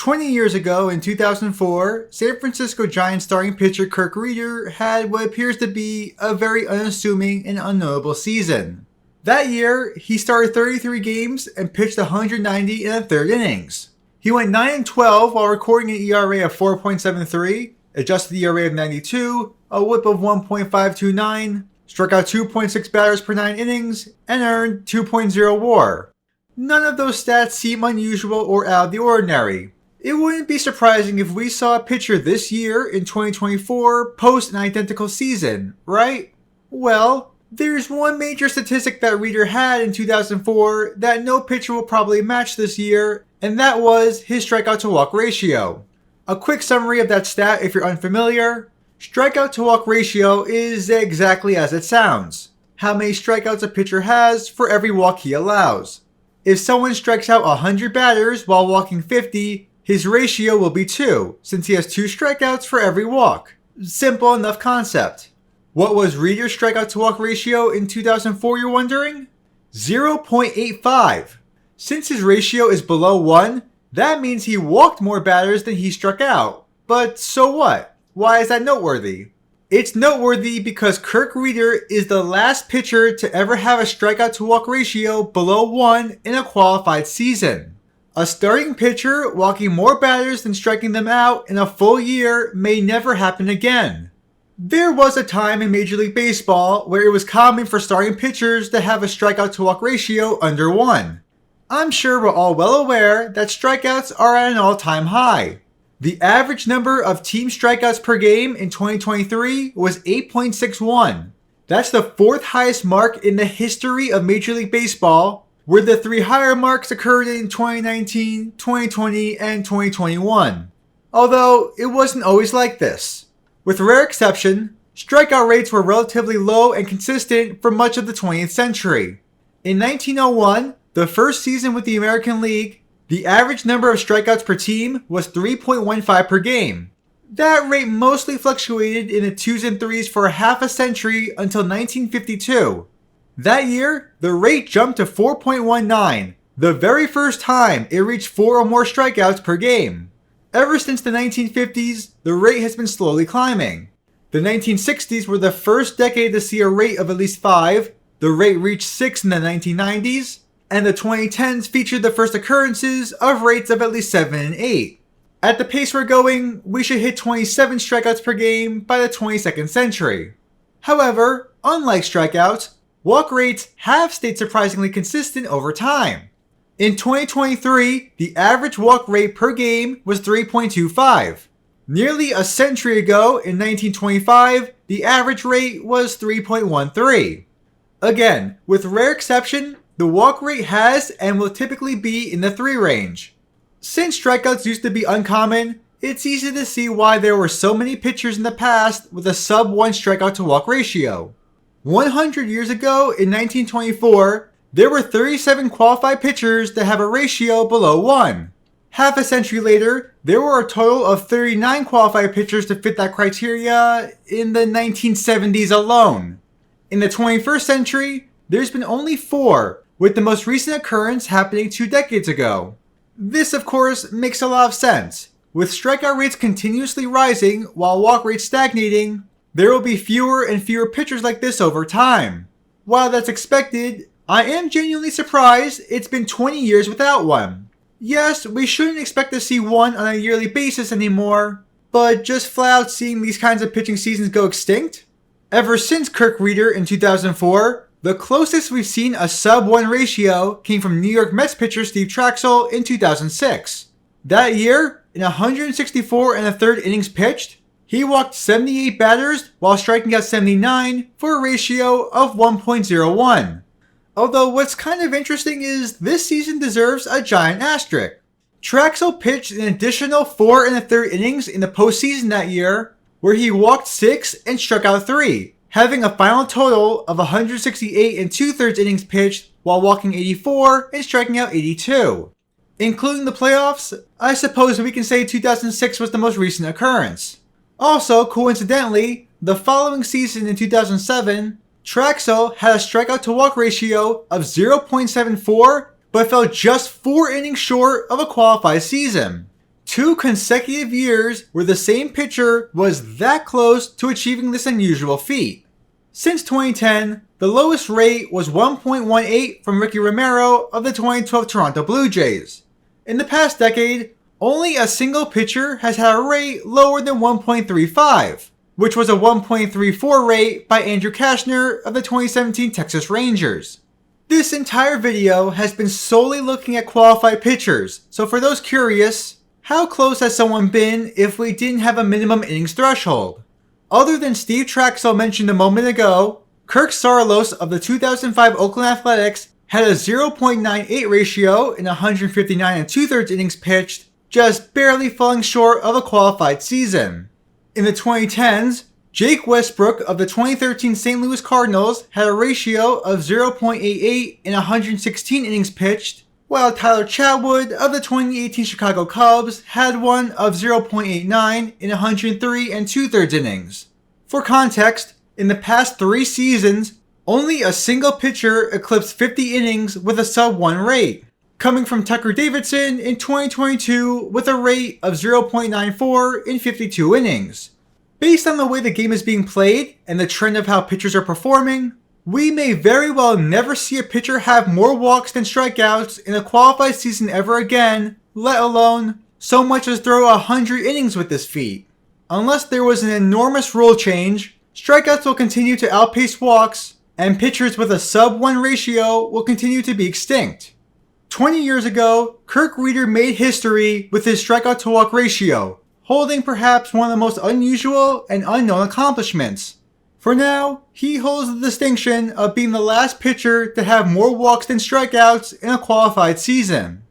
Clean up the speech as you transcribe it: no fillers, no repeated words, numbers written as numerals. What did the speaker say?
20 years ago, in 2004, San Francisco Giants starting pitcher Kirk Reuter had what appears to be a very unassuming and unknowable season. That year, he started 33 games and pitched 190 in the third innings. He went 9-12 while recording an ERA of 4.73, adjusted ERA of 92, a whip of 1.529, struck out 2.6 batters per 9 innings, and earned 2.0 WAR. None of those stats seem unusual or out of the ordinary. It wouldn't be surprising if we saw a pitcher this year in 2024 post an identical season, right? Well, there's one major statistic that Reuter had in 2004 that no pitcher will probably match this year, and that was his strikeout-to-walk ratio. A quick summary of that stat if you're unfamiliar. Strikeout-to-walk ratio is exactly as it sounds. How many strikeouts a pitcher has for every walk he allows. If someone strikes out 100 batters while walking 50, his ratio will be 2, since he has 2 strikeouts for every walk. Simple enough concept. What was Reuter's strikeout-to-walk ratio in 2004, you're wondering? 0.85. Since his ratio is below 1, that means he walked more batters than he struck out. But so what? Why is that noteworthy? It's noteworthy because Kirk Reuter is the last pitcher to ever have a strikeout-to-walk ratio below 1 in a qualified season. A starting pitcher walking more batters than striking them out in a full year may never happen again. There was a time in Major League Baseball where it was common for starting pitchers to have a strikeout-to-walk ratio under 1. I'm sure we're all well aware that strikeouts are at an all-time high. The average number of team strikeouts per game in 2023 was 8.61. That's the 4th highest mark in the history of Major League Baseball, where the 3 higher marks occurred in 2019, 2020, and 2021. Although, it wasn't always like this. With rare exception, strikeout rates were relatively low and consistent for much of the 20th century. In 1901, the first season with the American League, the average number of strikeouts per team was 3.15 per game. That rate mostly fluctuated in the 2s and 3s for half a century until 1952. That year, the rate jumped to 4.19, the very first time it reached 4 or more strikeouts per game. Ever since the 1950s, the rate has been slowly climbing. The 1960s were the first decade to see a rate of at least 5, the rate reached 6 in the 1990s, and the 2010s featured the first occurrences of rates of at least 7 and 8. At the pace we're going, we should hit 27 strikeouts per game by the 22nd century. However, unlike strikeouts, walk rates have stayed surprisingly consistent over time. In 2023, the average walk rate per game was 3.25. Nearly a century ago, in 1925, the average rate was 3.13. Again, with rare exception, the walk rate has and will typically be in the 3 range. Since strikeouts used to be uncommon, it's easy to see why there were so many pitchers in the past with a sub-1 strikeout-to-walk ratio. 100 years ago, in 1924, there were 37 qualified pitchers that have a ratio below 1. Half a century later, there were a total of 39 qualified pitchers to fit that criteria in the 1970s alone. In the 21st century, there's been only 4, with the most recent occurrence happening 2 decades ago. This, of course, makes a lot of sense. With strikeout rates continuously rising while walk rates stagnating, there will be fewer and fewer pitchers like this over time. While that's expected, I am genuinely surprised it's been 20 years without one. Yes, we shouldn't expect to see one on a yearly basis anymore, but just flat out seeing these kinds of pitching seasons go extinct? Ever since Kirk Reuter in 2004, the closest we've seen a sub-1 ratio came from New York Mets pitcher Steve Trachsel in 2006. That year, in 164 and a third innings pitched, he walked 78 batters while striking out 79 for a ratio of 1.01. Although what's kind of interesting is this season deserves a giant asterisk. Trachsel pitched an additional 4 and a third innings in the postseason that year, where he walked 6 and struck out 3, having a final total of 168 and 2/3 innings pitched while walking 84 and striking out 82. Including the playoffs, I suppose we can say 2006 was the most recent occurrence. Also, coincidentally, the following season in 2007, Trachsel had a strikeout-to-walk ratio of 0.74, but fell just 4 innings short of a qualified season. 2 consecutive years where the same pitcher was that close to achieving this unusual feat. Since 2010, the lowest rate was 1.18 from Ricky Romero of the 2012 Toronto Blue Jays. In the past decade, only a single pitcher has had a rate lower than 1.35, which was a 1.34 rate by Andrew Kashner of the 2017 Texas Rangers. This entire video has been solely looking at qualified pitchers, so for those curious, how close has someone been if we didn't have a minimum innings threshold? Other than Steve Traxel mentioned a moment ago, Kirk Saarloos of the 2005 Oakland Athletics had a 0.98 ratio in 159 2/3 innings pitched, just barely falling short of a qualified season. In the 2010s, Jake Westbrook of the 2013 St. Louis Cardinals had a ratio of 0.88 in 116 innings pitched, while Tyler Chatwood of the 2018 Chicago Cubs had one of 0.89 in 103 2/3 innings. For context, in the past 3 seasons, only a single pitcher eclipsed 50 innings with a sub-1 rate, coming from Tucker Davidson in 2022 with a rate of 0.94 in 52 innings. Based on the way the game is being played and the trend of how pitchers are performing, we may very well never see a pitcher have more walks than strikeouts in a qualified season ever again, let alone so much as throw 100 innings with this feat. Unless there was an enormous rule change, strikeouts will continue to outpace walks, and pitchers with a sub-1 ratio will continue to be extinct. 20 years ago, Kirk Reuter made history with his strikeout-to-walk ratio, holding perhaps one of the most unusual and unknown accomplishments. For now, he holds the distinction of being the last pitcher to have more walks than strikeouts in a qualified season.